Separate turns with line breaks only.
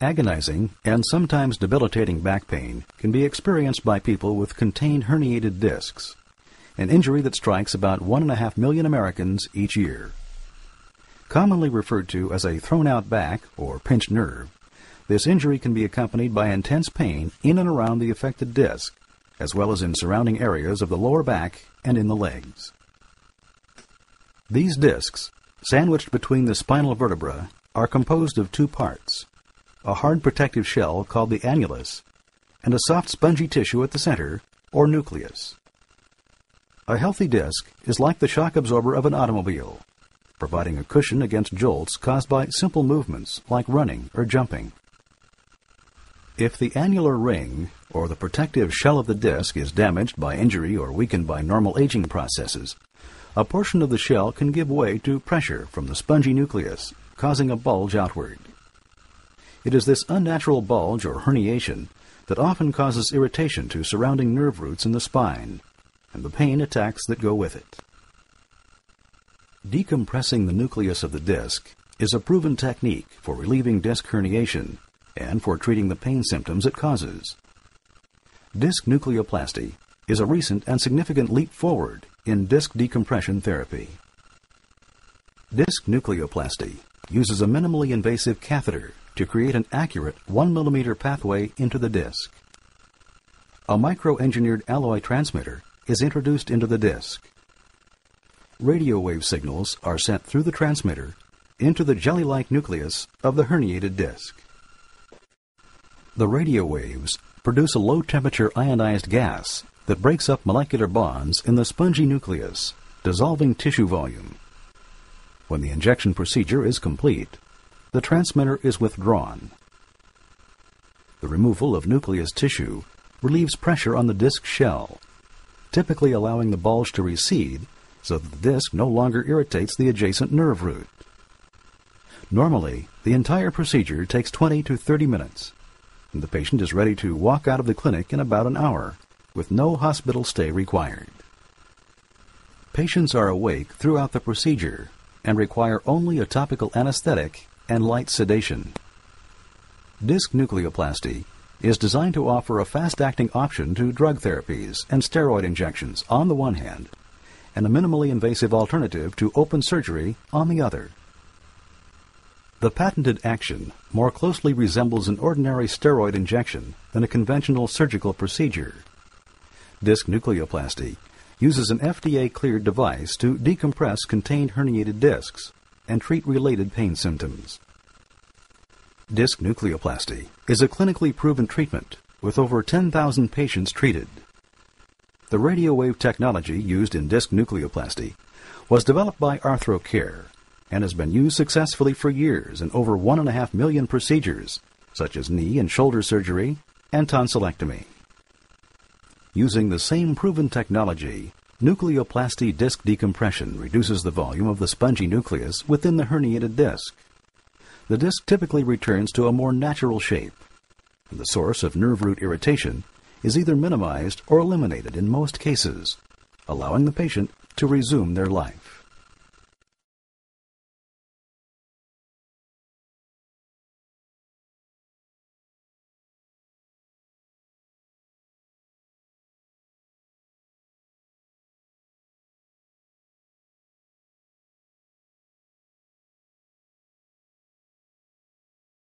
Agonizing and sometimes debilitating back pain can be experienced by people with contained herniated discs, an injury that strikes about 1.5 million Americans each year. Commonly referred to as a thrown-out back or pinched nerve, this injury can be accompanied by intense pain in and around the affected disc, as well as in surrounding areas of the lower back and in the legs. These discs, sandwiched between the spinal vertebra, are composed of two parts: a hard protective shell called the annulus, and a soft spongy tissue at the center, or nucleus. A healthy disc is like the shock absorber of an automobile, providing a cushion against jolts caused by simple movements like running or jumping. If the annular ring, or the protective shell of the disc, is damaged by injury or weakened by normal aging processes, a portion of the shell can give way to pressure from the spongy nucleus, causing a bulge outward. It is this unnatural bulge or herniation that often causes irritation to surrounding nerve roots in the spine, and the pain attacks that go with it. Decompressing the nucleus of the disc is a proven technique for relieving disc herniation and for treating the pain symptoms it causes. Disc nukleoplasty is a recent and significant leap forward in disc decompression therapy. Disc nukleoplasty uses a minimally invasive catheter to create an accurate 1 mm pathway into the disc. A micro-engineered alloy transmitter is introduced into the disc. Radio wave signals are sent through the transmitter into the jelly-like nucleus of the herniated disc. The radio waves produce a low-temperature ionized gas that breaks up molecular bonds in the spongy nucleus, dissolving tissue volume. When the injection procedure is complete, the transmitter is withdrawn. The removal of nucleus tissue relieves pressure on the disc shell, typically allowing the bulge to recede so that the disc no longer irritates the adjacent nerve root. Normally, the entire procedure takes 20 to 30 minutes, and the patient is ready to walk out of the clinic in about an hour, with no hospital stay required. Patients are awake throughout the procedure and require only a topical anesthetic and light sedation. Disc nukleoplasty is designed to offer a fast-acting option to drug therapies and steroid injections on the one hand, and a minimally invasive alternative to open surgery on the other. The patented action more closely resembles an ordinary steroid injection than a conventional surgical procedure. Disc nukleoplasty uses an FDA-cleared device to decompress contained herniated discs and treat related pain symptoms. Disc nukleoplasty is a clinically proven treatment with over 10,000 patients treated. The radio wave technology used in disc nukleoplasty was developed by ArthroCare and has been used successfully for years in over 1.5 million procedures, such as knee and shoulder surgery and tonsillectomy. Using the same proven technology, nucleoplasty disc decompression reduces the volume of the spongy nucleus within the herniated disc. The disc typically returns to a more natural shape, and the source of nerve root irritation is either minimized or eliminated in most cases, allowing the patient to resume their life.